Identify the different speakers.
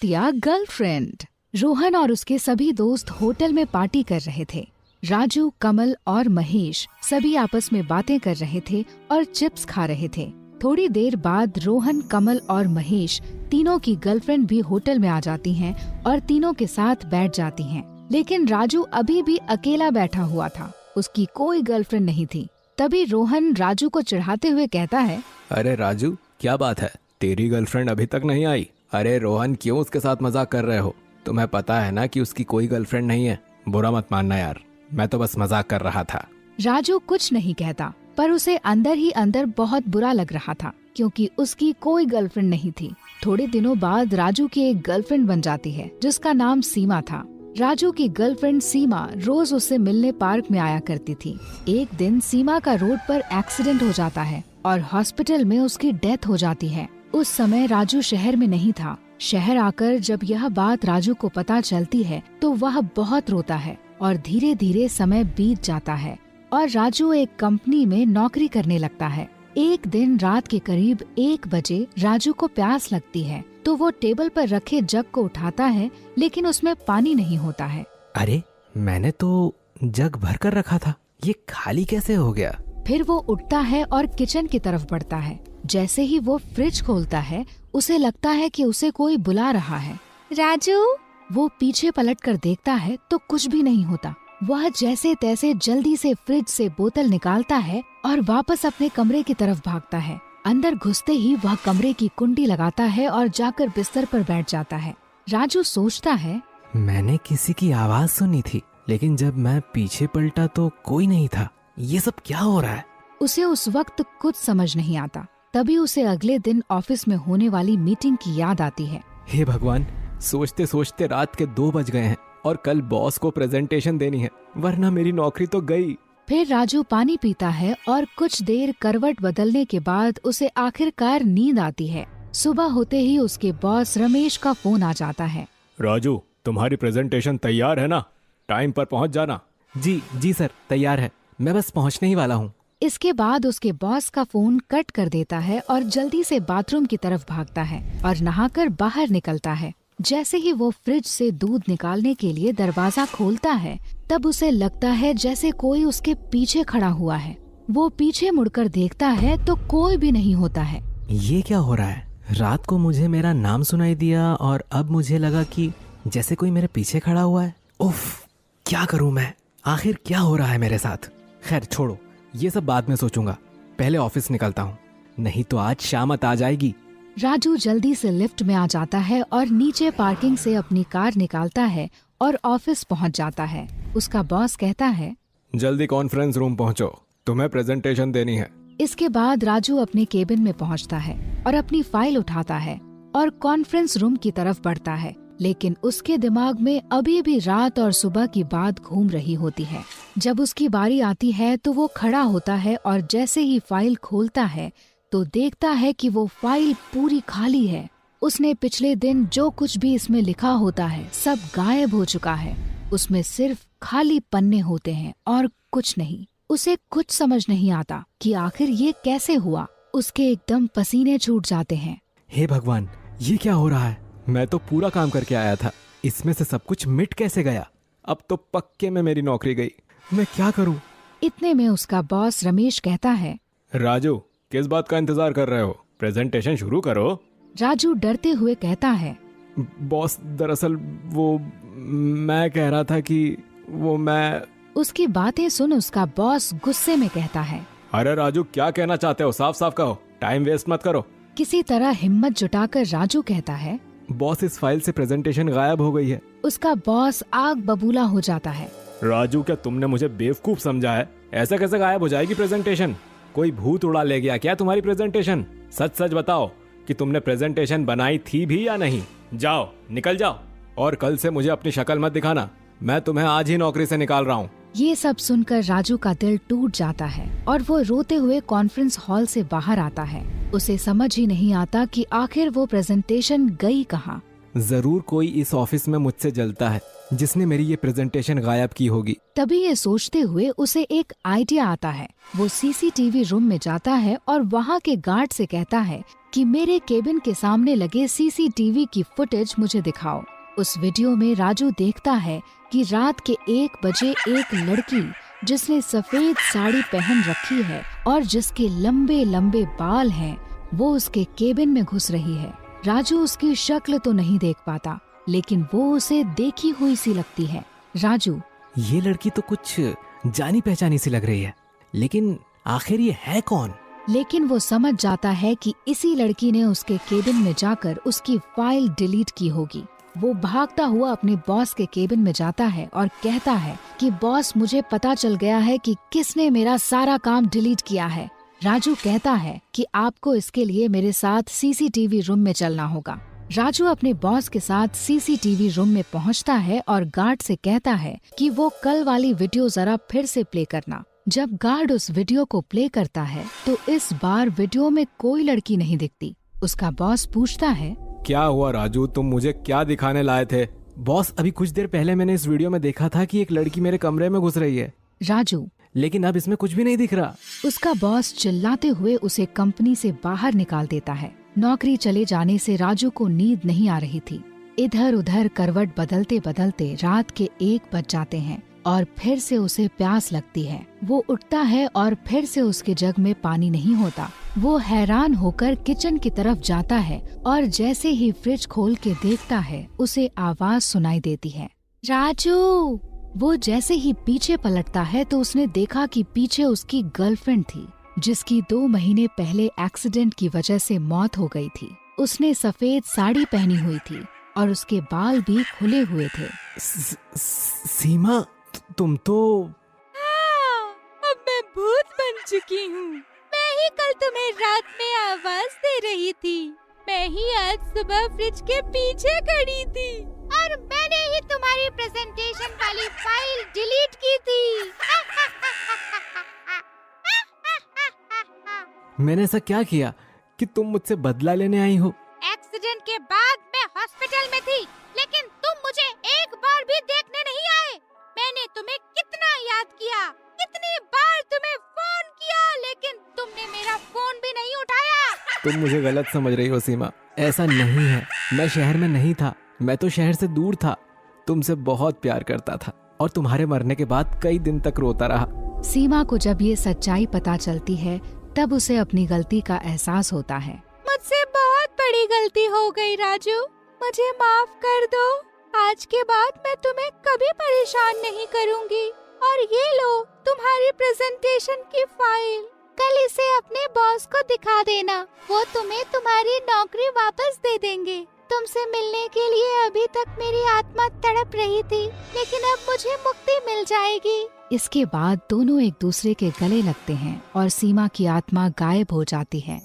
Speaker 1: घटिया गर्लफ्रेंड। रोहन और उसके सभी दोस्त होटल में पार्टी कर रहे थे। राजू, कमल और महेश सभी आपस में बातें कर रहे थे और चिप्स खा रहे थे। थोड़ी देर बाद रोहन, कमल और महेश तीनों की गर्लफ्रेंड भी होटल में आ जाती हैं और तीनों के साथ बैठ जाती हैं। लेकिन राजू अभी भी अकेला बैठा हुआ था, उसकी कोई गर्लफ्रेंड नहीं थी। तभी रोहन राजू को चिढ़ाते हुए कहता है,
Speaker 2: अरे राजू, क्या बात है, तेरी गर्लफ्रेंड अभी तक नहीं आई? अरे रोहन, क्यों उसके साथ मजाक कर रहे हो? तुम्हें पता है ना कि उसकी कोई गर्लफ्रेंड नहीं है। बुरा मत मानना यार, मैं तो बस मजाक कर रहा था।
Speaker 1: राजू कुछ नहीं कहता, पर उसे अंदर ही अंदर बहुत बुरा लग रहा था क्योंकि उसकी कोई गर्लफ्रेंड नहीं थी। थोड़े दिनों बाद राजू की एक गर्लफ्रेंड बन जाती है जिसका नाम सीमा था। राजू की गर्लफ्रेंड सीमा रोज उससे मिलने पार्क में आया करती थी। एक दिन सीमा का रोड पर एक्सीडेंट हो जाता है और हॉस्पिटल में उसकी डेथ हो जाती है। उस समय राजू शहर में नहीं था। शहर आकर जब यह बात राजू को पता चलती है तो वह बहुत रोता है और धीरे धीरे समय बीत जाता है और राजू एक कंपनी में नौकरी करने लगता है। एक दिन रात के करीब 1 बजे राजू को प्यास लगती है तो वो टेबल पर रखे जग को उठाता है, लेकिन उसमें पानी नहीं होता है।
Speaker 2: अरे, मैंने तो जग भर कर रखा था, ये खाली कैसे हो गया?
Speaker 1: फिर वो उठता है और किचन की तरफ बढ़ता है। जैसे ही वो फ्रिज खोलता है उसे लगता है कि उसे कोई बुला रहा है। राजू! वो पीछे पलटकर देखता है तो कुछ भी नहीं होता। वह जैसे तैसे जल्दी से फ्रिज से बोतल निकालता है और वापस अपने कमरे की तरफ भागता है। अंदर घुसते ही वह कमरे की कुंडी लगाता है और जाकर बिस्तर पर बैठ जाता है। राजू सोचता है,
Speaker 2: मैंने किसी की आवाज सुनी थी, लेकिन जब मैं पीछे पलटा तो कोई नहीं था। ये सब क्या हो रहा है?
Speaker 1: उसे उस वक्त कुछ समझ नहीं आता। तभी उसे अगले दिन ऑफिस में होने वाली मीटिंग की याद आती है।
Speaker 2: हे भगवान, सोचते सोचते रात के 2 बज गए हैं और कल बॉस को प्रेजेंटेशन देनी है, वरना मेरी नौकरी तो गई।
Speaker 1: फिर राजू पानी पीता है और कुछ देर करवट बदलने के बाद उसे आखिरकार नींद आती है। सुबह होते ही उसके बॉस रमेश का फोन आ जाता है।
Speaker 2: राजू, तुम्हारी प्रेजेंटेशन तैयार है ना? टाइम पर पहुंच जाना। जी सर, तैयार है, मैं बस पहुंचने ही वाला हूँ।
Speaker 1: इसके बाद उसके बॉस का फोन कट कर देता है और जल्दी से बाथरूम की तरफ भागता है और नहाकर बाहर निकलता है। जैसे ही वो फ्रिज से दूध निकालने के लिए दरवाजा खोलता है तब उसे लगता है जैसे कोई उसके पीछे खड़ा हुआ है। वो पीछे मुड़कर देखता है तो कोई भी नहीं होता है।
Speaker 2: ये क्या हो रहा है? रात को मुझे मेरा नाम सुनाई दिया और अब मुझे लगा कि जैसे कोई मेरे पीछे खड़ा हुआ है। उफ, क्या करूं मैं? आखिर क्या हो रहा है मेरे साथ? खैर छोड़ो, ये सब बाद में सोचूंगा। पहले ऑफिस निकलता हूँ, नहीं तो आज शामत आ जाएगी।
Speaker 1: राजू जल्दी से लिफ्ट में आ जाता है और नीचे पार्किंग से अपनी कार निकालता है और ऑफिस पहुंच जाता है। उसका बॉस कहता है,
Speaker 2: जल्दी कॉन्फ्रेंस रूम पहुंचो, तुम्हें प्रेजेंटेशन देनी है।
Speaker 1: इसके बाद राजू अपने केबिन में पहुंचता है और अपनी फाइल उठाता है और कॉन्फ्रेंस रूम की तरफ बढ़ता है। लेकिन उसके दिमाग में अभी भी रात और सुबह की बात घूम रही होती है। जब उसकी बारी आती है तो वो खड़ा होता है और जैसे ही फाइल खोलता है तो देखता है कि वो फाइल पूरी खाली है। उसने पिछले दिन जो कुछ भी इसमें लिखा होता है सब गायब हो चुका है। उसमें सिर्फ खाली पन्ने होते हैं और कुछ नहीं। उसे कुछ समझ नहीं आता कि आखिर ये कैसे हुआ। उसके एकदम पसीने छूट जाते हैं।
Speaker 2: हे भगवान, ये क्या हो रहा है? मैं तो पूरा काम करके आया था, इसमें से सब कुछ मिट कैसे गया? अब तो पक्के में मेरी नौकरी गई। मैं क्या करूं?
Speaker 1: इतने में उसका बॉस रमेश कहता है,
Speaker 2: राजू, किस बात का इंतजार कर रहे हो? प्रेजेंटेशन शुरू करो।
Speaker 1: राजू डरते हुए कहता है,
Speaker 2: बॉस, दरअसल वो मैं कह रहा था कि मैं।
Speaker 1: उसकी बातें सुन उसका बॉस गुस्से में कहता है,
Speaker 2: अरे राजू, क्या कहना चाहते हो? साफ साफ कहो, टाइम वेस्ट मत करो।
Speaker 1: किसी तरह हिम्मत जुटाकर राजू कहता है,
Speaker 2: बॉस, इस फाइल से प्रेजेंटेशन गायब हो गई है।
Speaker 1: उसका बॉस आग बबूला हो जाता है।
Speaker 2: राजू, क्या तुमने मुझे बेवकूफ समझा है? ऐसा कैसे गायब हो जाएगी प्रेजेंटेशन? कोई भूत उड़ा ले गया क्या तुम्हारी प्रेजेंटेशन? सच सच बताओ कि तुमने प्रेजेंटेशन बनाई थी भी या नहीं। जाओ, निकल जाओ, और कल से मुझे अपनी शक्ल मत दिखाना। मैं तुम्हें आज ही नौकरी से निकाल रहा हूँ।
Speaker 1: ये सब सुनकर राजू का दिल टूट जाता है और वो रोते हुए कॉन्फ्रेंस हॉल से बाहर आता है। उसे समझ ही नहीं आता कि आखिर वो प्रेजेंटेशन गई कहाँ।
Speaker 2: जरूर कोई इस ऑफिस में मुझसे जलता है, जिसने मेरी ये प्रेजेंटेशन गायब की होगी।
Speaker 1: तभी ये सोचते हुए उसे एक आइडिया आता है। वो सीसीटीवी रूम में जाता है और वहाँ के गार्ड से कहता है कि मेरे केबिन के सामने लगे सीसीटीवी की फुटेज मुझे दिखाओ। उस वीडियो में राजू देखता है कि रात के 1 बजे एक लड़की जिसने सफेद साड़ी पहन रखी है और जिसके लंबे लंबे बाल हैं, वो उसके केबिन में घुस रही है। राजू उसकी शक्ल तो नहीं देख पाता, लेकिन वो उसे देखी हुई सी लगती है। राजू,
Speaker 2: ये लड़की तो कुछ जानी पहचानी सी लग रही है, लेकिन आखिर ये है कौन?
Speaker 1: लेकिन वो समझ जाता है कि इसी लड़की ने उसके केबिन में जाकर उसकी फाइल डिलीट की होगी। वो भागता हुआ अपने बॉस के केबिन में जाता है और कहता है कि बॉस, मुझे पता चल गया है कि किसने मेरा सारा काम डिलीट किया है। राजू कहता है कि आपको इसके लिए मेरे साथ सीसीटीवी रूम में चलना होगा। राजू अपने बॉस के साथ सीसीटीवी रूम में पहुंचता है और गार्ड से कहता है कि वो कल वाली वीडियो जरा फिर से प्ले करना। जब गार्ड उस वीडियो को प्ले करता है तो इस बार वीडियो में कोई लड़की नहीं दिखती। उसका बॉस पूछता है,
Speaker 2: क्या हुआ राजू, तुम मुझे क्या दिखाने लाए थे? बॉस, अभी कुछ देर पहले मैंने इस वीडियो में देखा था कि एक लड़की मेरे कमरे में घुस रही है।
Speaker 1: राजू,
Speaker 2: लेकिन अब इसमें कुछ भी नहीं दिख रहा।
Speaker 1: उसका बॉस चिल्लाते हुए उसे कंपनी से बाहर निकाल देता है। नौकरी चले जाने से राजू को नींद नहीं आ रही थी। इधर उधर करवट बदलते बदलते रात के 1 बज जाते हैं और फिर से उसे प्यास लगती है। वो उठता है और फिर से उसके जग में पानी नहीं होता। वो हैरान होकर किचन की तरफ जाता है और जैसे ही फ्रिज खोल के देखता है उसे आवाज सुनाई देती है, राजू। वो जैसे ही पीछे पलटता है तो उसने देखा कि पीछे उसकी गर्लफ्रेंड थी, जिसकी 2 महीने पहले एक्सीडेंट की वजह से मौत हो गई थी। उसने सफेद साड़ी पहनी हुई थी और उसके बाल भी खुले हुए थे।
Speaker 2: सीमा, तुम तो...
Speaker 3: हाँ, अब मैं भूत बन चुकी हूँ। मैं ही कल तुम्हें रात में आवाज दे रही थी। मैं ही आज सुबह फ्रिज के पीछे खड़ी थी और मैंने ही तुम्हारी प्रेजेंटेशन वाली फाइल डिलीट की थी।
Speaker 2: मैंने ऐसा क्या किया कि तुम मुझसे बदला लेने आई हो?
Speaker 3: एक्सीडेंट के बाद मैं हॉस्पिटल में थी, लेकिन तुम मुझे एक बार भी देखने नहीं आए। मैंने तुम्हें कितना याद किया, कितनी बार तुम्हें फोन किया, लेकिन तुमने मेरा फोन भी नहीं उठाया।
Speaker 2: तुम मुझे गलत समझ रही हो सीमा, ऐसा नहीं है। मैं शहर में नहीं था, मैं तो शहर से दूर था। तुमसे बहुत प्यार करता था और तुम्हारे मरने के बाद कई दिन तक रोता रहा।
Speaker 1: सीमा को जब ये सच्चाई पता चलती है तब उसे अपनी गलती का एहसास होता है।
Speaker 3: मुझसे बहुत बड़ी गलती हो गई राजू, मुझे माफ कर दो। आज के बाद मैं तुम्हें कभी परेशान नहीं करूंगी। और ये लो तुम्हारी प्रेजेंटेशन की फाइल। कल इसे अपने बॉस को दिखा देना, वो तुम्हें तुम्हारी नौकरी वापस दे देंगे। तुमसे मिलने के लिए अभी तक मेरी आत्मा तड़प रही थी, लेकिन अब मुझे मुक्ति मिल जाएगी।
Speaker 1: इसके बाद दोनों एक दूसरे के गले लगते हैं और सीमा की आत्मा गायब हो जाती है।